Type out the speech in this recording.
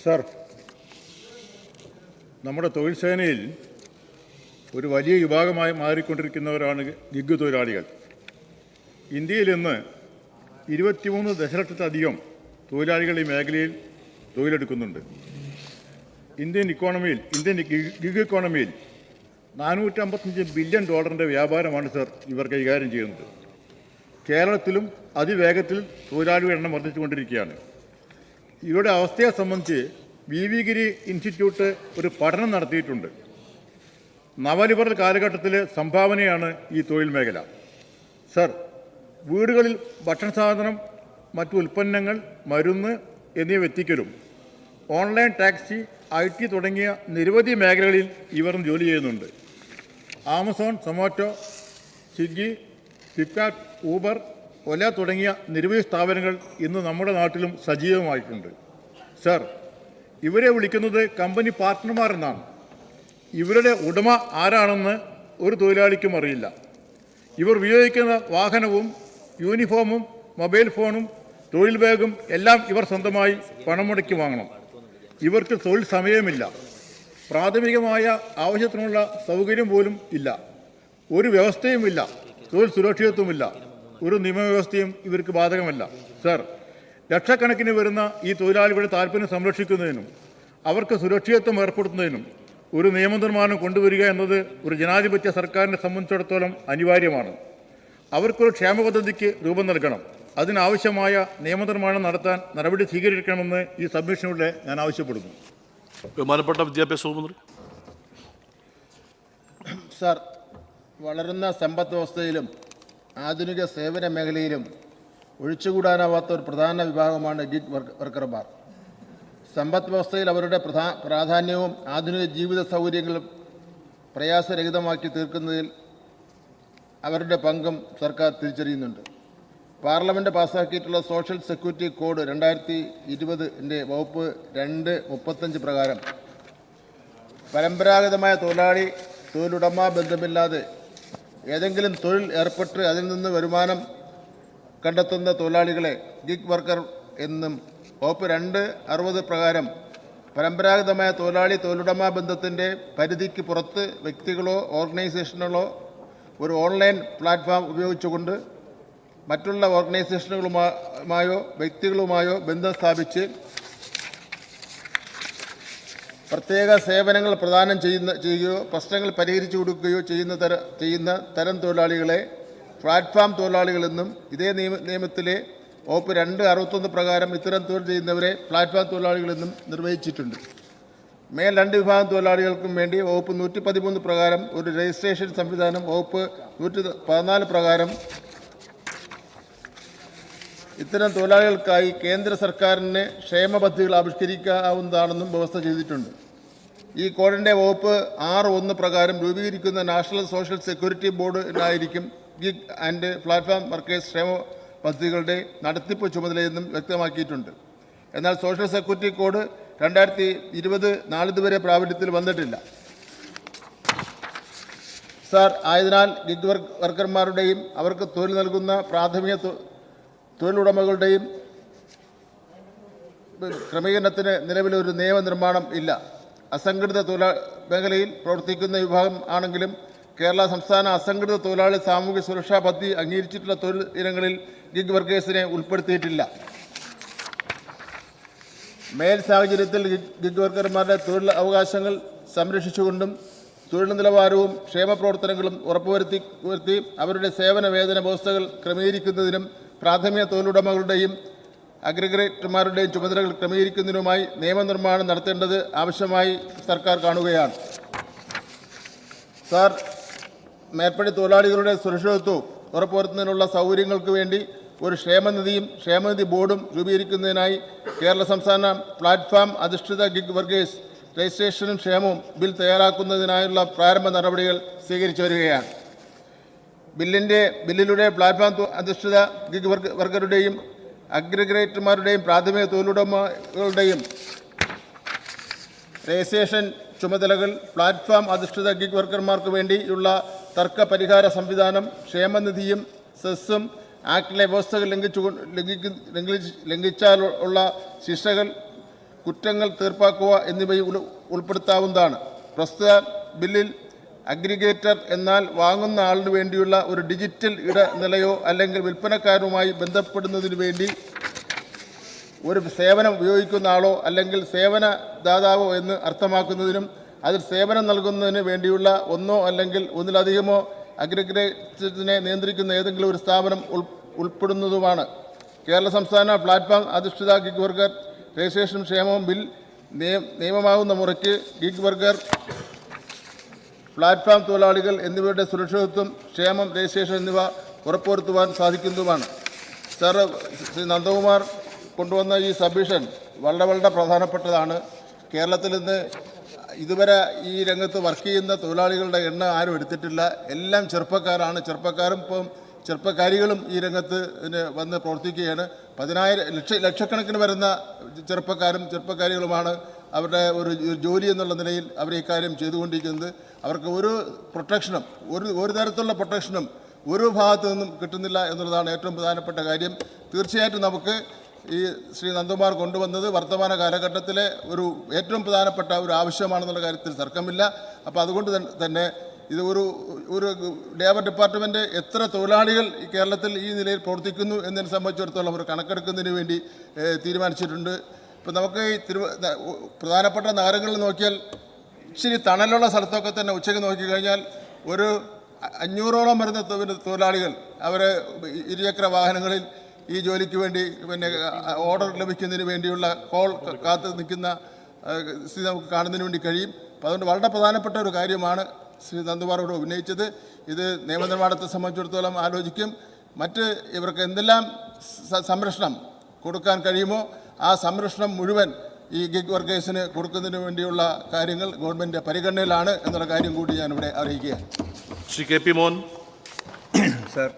Sir, നമ്മുടെ തൊഴിൽ സേനയിൽ ഒരു വലിയ വിഭാഗമായി മാറിക്കൊണ്ടിരിക്കുന്നവരാണ് ഗിഗ് തൊഴിലാളികൾ. ഇന്ത്യയിൽ ഇന്ന് 23 ദശലക്ഷത്തിലധികം തൊഴിലാളികൾ ഈ മേഖലയിൽ തൊഴിലെടുക്കുന്നുണ്ട്. ഇന്ത്യൻ ഗിഗ് ഇക്കോണമിയിൽ $455 ബില്യൺ വ്യാപാരമാണ് സർ ഇവർ കൈകാര്യം ചെയ്യുന്നത്. കേരളത്തിലും അതിവേഗത്തിൽ തൊഴിലാളികളുടെ എണ്ണം വർദ്ധിച്ചുകൊണ്ടിരിക്കുകയാണ്. ഇവരുടെ അവസ്ഥയെ സംബന്ധിച്ച് വി ഗിരി ഇൻസ്റ്റിറ്റ്യൂട്ട് ഒരു പഠനം നടത്തിയിട്ടുണ്ട്. നവലിബറൽ കാലഘട്ടത്തിലെ സംഭാവനയാണ് ഈ തൊഴിൽ മേഖല. സർ, വീടുകളിൽ ഭക്ഷണ സാധനം, മറ്റു ഉൽപ്പന്നങ്ങൾ, മരുന്ന് എന്നിവ എത്തിക്കലും ഓൺലൈൻ ടാക്സി, IT തുടങ്ങിയ നിരവധി മേഖലകളിൽ ഇവർ ജോലി ചെയ്യുന്നുണ്ട്. ആമസോൺ, സൊമാറ്റോ, സ്വിഗ്ഗി, ഫ്ലിപ്കാർട്ട്, ഊബർ, ഒല തുടങ്ങിയ നിരവധി സ്ഥാപനങ്ങൾ ഇന്ന് നമ്മുടെ നാട്ടിലും സജീവമായിട്ടുണ്ട്. സർ, ഇവരെ വിളിക്കുന്നത് കമ്പനി പാർട്ട്ണർമാർ എന്നാണ്. ഇവരുടെ ഉടമ ആരാണെന്ന് ഒരു തൊഴിലാളിക്കും അറിയില്ല. ഇവർ ഉപയോഗിക്കുന്ന വാഹനവും യൂണിഫോമും മൊബൈൽ ഫോണും തൊഴിൽ ബാഗും എല്ലാം ഇവർ സ്വന്തമായി പണം മുടക്കി വാങ്ങണം. ഇവർക്ക് തൊഴിൽ സമയമില്ല. പ്രാഥമികമായ ആവശ്യത്തിനുള്ള സൗകര്യം പോലും ഇല്ല. ഒരു വ്യവസ്ഥയുമില്ല. തൊഴിൽ സുരക്ഷിതത്വമില്ല. ഒരു നിയമവ്യവസ്ഥയും ഇവർക്ക് ബാധകമല്ല. സർ, ലക്ഷക്കണക്കിന് വരുന്ന ഈ തൊഴിലാളികളുടെ താല്പര്യം സംരക്ഷിക്കുന്നതിനും അവർക്ക് സുരക്ഷിതത്വം ഏർപ്പെടുത്തുന്നതിനും ഒരു നിയമനിർമ്മാണം കൊണ്ടുവരിക എന്നത് ഒരു ജനാധിപത്യ സർക്കാരിനെ സംബന്ധിച്ചിടത്തോളം അനിവാര്യമാണ്. അവർക്കൊരു ക്ഷേമ പദ്ധതിക്ക് രൂപം നൽകണം. അതിനാവശ്യമായ നിയമനിർമ്മാണം നടത്താൻ നടപടി സ്വീകരിക്കണമെന്ന് ഈ സബ്മിഷനിലൂടെ ഞാൻ ആവശ്യപ്പെടുന്നു. ബഹുമാനപ്പെട്ട വിദ്യാഭ്യാസ മന്ത്രി. സർ, വളരുന്ന സമ്പദ് വ്യവസ്ഥയിലും ആധുനിക സേവന മേഖലയിലും ഒഴിച്ചുകൂടാനാവാത്ത ഒരു പ്രധാന വിഭാഗമാണ് ഗിഗ് വർക്കർമാർ. സമ്പദ് വ്യവസ്ഥയിൽ അവരുടെ പ്രാധാന്യവും ആധുനിക ജീവിത സൗകര്യങ്ങളും പ്രയാസരഹിതമാക്കി തീർക്കുന്നതിൽ അവരുടെ പങ്കും സർക്കാർ തിരിച്ചറിയുന്നുണ്ട്. പാർലമെൻറ്റ് പാസ്സാക്കിയിട്ടുള്ള സോഷ്യൽ സെക്യൂരിറ്റി കോഡ് 2020 വകുപ്പ് 235 പ്രകാരം പരമ്പരാഗതമായ തൊഴിലുടമ ബന്ധമില്ലാതെ ഏതെങ്കിലും തൊഴിൽ ഏർപ്പെട്ട് അതിൽ നിന്ന് വരുമാനം കണ്ടെത്തുന്ന തൊഴിലാളികളെ ഗിഗ് വർക്കർ എന്നും വകുപ്പ് 260 പ്രകാരം പരമ്പരാഗതമായ തൊഴിലുടമ ബന്ധത്തിൻ്റെ പരിധിക്ക് പുറത്ത് വ്യക്തികളോ ഓർഗനൈസേഷനുകളോ ഒരു ഓൺലൈൻ പ്ലാറ്റ്ഫോം ഉപയോഗിച്ചുകൊണ്ട് മറ്റുള്ള ഓർഗനൈസേഷനുകളുമായോ വ്യക്തികളുമായോ ബന്ധം സ്ഥാപിച്ച് പ്രത്യേക സേവനങ്ങൾ പ്രദാനം ചെയ്യുകയോ പ്രശ്നങ്ങൾ പരിഹരിച്ചു കൊടുക്കുകയോ ചെയ്യുന്ന തരം തൊഴിലാളികളെ പ്ലാറ്റ്ഫോം തൊഴിലാളികളെന്നും ഇതേ നിയമത്തിലെ വകുപ്പ് 261 പ്രകാരം ഇത്തരം തൊഴിൽ ചെയ്യുന്നവരെ പ്ലാറ്റ്ഫോം തൊഴിലാളികളെന്നും നിർവചിച്ചിട്ടുണ്ട്. മേൽ 2 വിഭാഗം തൊഴിലാളികൾക്കും വേണ്ടി വകുപ്പ് 113 പ്രകാരം ഒരു രജിസ്ട്രേഷൻ സംവിധാനം വകുപ്പ് 114 പ്രകാരം ഇത്തരം തൊഴിലാളികൾക്കായി കേന്ദ്ര സർക്കാരിന് ക്ഷേമ പദ്ധതികൾ ആവിഷ്കരിക്കാവുന്നതാണെന്നും വ്യവസ്ഥ ചെയ്തിട്ടുണ്ട്. ഈ കോഡിൻ്റെ വകുപ്പ് 6(1) പ്രകാരം രൂപീകരിക്കുന്ന നാഷണൽ സോഷ്യൽ സെക്യൂരിറ്റി ബോർഡിനായിരിക്കും ഗിഗ് ആൻഡ് പ്ലാറ്റ്ഫോം വർക്കേഴ്സ് ക്ഷേമ പദ്ധതികളുടെ നടത്തിപ്പ് ചുമതലയെന്നും വ്യക്തമാക്കിയിട്ടുണ്ട്. എന്നാൽ സോഷ്യൽ സെക്യൂരിറ്റി കോഡ് 2020 നാളിതുവരെ പ്രാബല്യത്തിൽ വന്നിട്ടില്ല. സാർ, ആയതിനാൽ ഗിഗ് വർക്കർമാരുടെയും അവർക്ക് തൊഴിൽ നൽകുന്ന പ്രാഥമിക തൊഴിലുടമകളുടെയും ക്രമീകരണത്തിന് നിലവിലൊരു നിയമനിർമ്മാണം ഇല്ല. അസംഘടിത മേഖലയിൽ പ്രവർത്തിക്കുന്ന വിഭാഗം ആണെങ്കിലും കേരള സംസ്ഥാന അസംഘടിത തൊഴിലാളി സാമൂഹ്യ സുരക്ഷാ പദ്ധതി അംഗീകരിച്ചിട്ടുള്ള തൊഴിൽ ഇനങ്ങളിൽ ഗിഗ് വർക്കേഴ്സിനെ ഉൾപ്പെടുത്തിയിട്ടില്ല. മേൽ സാഹചര്യത്തിൽ ഗിഗ് വർക്കർമാരുടെ തൊഴിൽ അവകാശങ്ങൾ സംരക്ഷിച്ചുകൊണ്ടും തൊഴിൽ നിലവാരവും ക്ഷേമ പ്രവർത്തനങ്ങളും ഉറപ്പുവരുത്തി അവരുടെ സേവന വേതന വ്യവസ്ഥകൾ ക്രമീകരിക്കുന്നതിനും പ്രാഥമിക തൊഴിലുടമകളുടെയും അഗ്രിഗേറ്റർമാരുടെയും ചുമതലകൾ ക്രമീകരിക്കുന്നതിനുമായി നിയമനിർമ്മാണം നടത്തേണ്ടത് ആവശ്യമായി സർക്കാർ കാണുകയാണ്. സാർ, മേൽപ്പടി തൊഴിലാളികളുടെ സുരക്ഷിതത്വവും ഉറപ്പുവരുത്തുന്നതിനുള്ള സൗകര്യങ്ങൾക്ക് വേണ്ടി ഒരു ക്ഷേമനിധി ബോർഡും രൂപീകരിക്കുന്നതിനായി കേരള സംസ്ഥാന പ്ലാറ്റ്ഫോം അധിഷ്ഠിത ഗിഗ് വർക്കേഴ്സ് രജിസ്ട്രേഷനും ക്ഷേമവും ബിൽ തയ്യാറാക്കുന്നതിനായുള്ള പ്രാരംഭ നടപടികൾ സ്വീകരിച്ചു വരികയാണ്. ബില്ലിലൂടെ പ്ലാറ്റ്ഫോം അധിഷ്ഠിത ഗിഗ് വർക്കറുടെയും അഗ്രിഗേറ്റർമാരുടെയും പ്രാഥമിക തൊഴിലുടമകളുടെയും രജിസ്ട്രേഷൻ ചുമതലകൾ, പ്ലാറ്റ്ഫോം അധിഷ്ഠിത ഗിഗ് വർക്കർമാർക്ക് വേണ്ടിയുള്ള തർക്ക പരിഹാര സംവിധാനം, ക്ഷേമനിധിയും സെസ്സും ആക്ടിലെ വ്യവസ്ഥകൾ ലംഘിച്ചാൽ ഉള്ള ശിക്ഷകൾ, കുറ്റങ്ങൾ തീർപ്പാക്കുക എന്നിവയും ഉൾപ്പെടുത്താവുന്നതാണ്. പ്രസ്തുത ബില്ലിൽ അഗ്രിഗേറ്റർ എന്നാൽ വാങ്ങുന്ന ആളിന് വേണ്ടിയുള്ള ഒരു ഡിജിറ്റൽ ഇടനിലയോ അല്ലെങ്കിൽ വിൽപ്പനക്കാരുമായി ബന്ധപ്പെടുന്നതിന് വേണ്ടി ഒരു സേവനം ഉപയോഗിക്കുന്ന ആളോ അല്ലെങ്കിൽ സേവനദാതാവോ എന്ന് അർത്ഥമാക്കുന്നതിനും അതിൽ സേവനം നൽകുന്നതിന് വേണ്ടിയുള്ള ഒന്നോ അല്ലെങ്കിൽ ഒന്നിലധികമോ അഗ്രിഗേറ്ററിനെ നിയന്ത്രിക്കുന്ന ഏതെങ്കിലും ഒരു സ്ഥാപനം ഉൾപ്പെടുന്നതുമാണ്. കേരള സംസ്ഥാന പ്ലാറ്റ്ഫോം അധിഷ്ഠിത ഗിഗ് വർക്കർ രജിസ്ട്രേഷൻ ക്ഷേമവും ബിൽ നിയമമാകുന്ന മുറയ്ക്ക് ഗിഗ് വർക്കർ, പ്ലാറ്റ്ഫോം തൊഴിലാളികൾ എന്നിവരുടെ സുരക്ഷിതത്വം, ക്ഷേമം, രജിസ്ട്രേഷൻ എന്നിവ ഉറപ്പുവരുത്തുവാൻ സാധിക്കുന്നതുമാണ്. സർ, ശ്രീ നന്ദകുമാർ കൊണ്ടുവന്ന ഈ സബ്മിഷൻ വളരെ പ്രധാനപ്പെട്ടതാണ്. കേരളത്തിൽ നിന്ന് ഇതുവരെ ഈ രംഗത്ത് വർക്ക് ചെയ്യുന്ന തൊഴിലാളികളുടെ എണ്ണം ആരും എടുത്തിട്ടില്ല. എല്ലാം ചെറുപ്പക്കാരാണ്. ചെറുപ്പക്കാരും ഇപ്പം ചെറുപ്പക്കാരികളും ഈ രംഗത്ത് വന്ന് പ്രവർത്തിക്കുകയാണ്. ലക്ഷക്കണക്കിന് വരുന്ന ചെറുപ്പക്കാരികളുമാണ് അവരുടെ ഒരു ജോലി എന്നുള്ള നിലയിൽ അവർ ഇക്കാര്യം ചെയ്തുകൊണ്ടിരിക്കുന്നത്. അവർക്ക് ഒരു പ്രൊട്ടക്ഷനും ഒരു തരത്തിലുള്ള പ്രൊട്ടക്ഷനും ഒരു ഭാഗത്തു നിന്നും കിട്ടുന്നില്ല എന്നുള്ളതാണ് ഏറ്റവും പ്രധാനപ്പെട്ട കാര്യം. തീർച്ചയായിട്ടും നമുക്ക് ഈ ശ്രീ നന്ദകുമാർ കൊണ്ടുവന്നത് വർത്തമാന കാലഘട്ടത്തിലെ ഒരു ഏറ്റവും പ്രധാനപ്പെട്ട ഒരു ആവശ്യമാണെന്നുള്ള കാര്യത്തിൽ തർക്കമില്ല. അപ്പോൾ അതുകൊണ്ട് തന്നെ ഇത് ഒരു ലേബർ ഡിപ്പാർട്ട്മെൻറ്റ് എത്ര തൊഴിലാളികൾ ഈ കേരളത്തിൽ ഈ നിലയിൽ പ്രവർത്തിക്കുന്നു എന്നതിനെ സംബന്ധിച്ചിടത്തോളം ഒരു കണക്കെടുക്കുന്നതിന് വേണ്ടി തീരുമാനിച്ചിട്ടുണ്ട്. ഇപ്പോൾ നമുക്ക് ഈ പ്രധാനപ്പെട്ട നഗരങ്ങളിൽ നോക്കിയാൽ ഇച്ചിരി തണലുള്ള സ്ഥലത്തൊക്കെ തന്നെ ഉച്ചയ്ക്ക് നോക്കിക്കഴിഞ്ഞാൽ ഒരു 500ഓളം വരുന്ന തൊഴിലാളികൾ അവർ ഇരുചക്ര വാഹനങ്ങളിൽ ഈ ജോലിക്ക് വേണ്ടി ഓർഡർ ലഭിക്കുന്നതിന് വേണ്ടിയുള്ള കോൾ കാത്ത് നിൽക്കുന്ന സ്ഥിതി നമുക്ക് കാണുന്നതിന് വേണ്ടി കഴിയും. അപ്പോൾ അതുകൊണ്ട് വളരെ പ്രധാനപ്പെട്ട ഒരു കാര്യമാണ് ശ്രീ നന്ദകുമാറോട് ഉന്നയിച്ചത്. ഇത് നിയമനിർമ്മാണത്തെ സംബന്ധിച്ചിടത്തോളം ആലോചിക്കും. ഇവർക്ക് എന്തെല്ലാം സംരക്ഷണം കൊടുക്കാൻ കഴിയുമോ ആ സംരക്ഷണം മുഴുവൻ ഈ ഗിഗ് വർക്കേഴ്സിന് കൊടുക്കുന്നതിന് വേണ്ടിയുള്ള കാര്യങ്ങൾ ഗവൺമെൻറ് പരിഗണനയിലാണ് എന്നുള്ള കാര്യം കൂടി ഞാനിവിടെ അറിയിക്കുകയാണ്. Shri K P Mohan. Sir,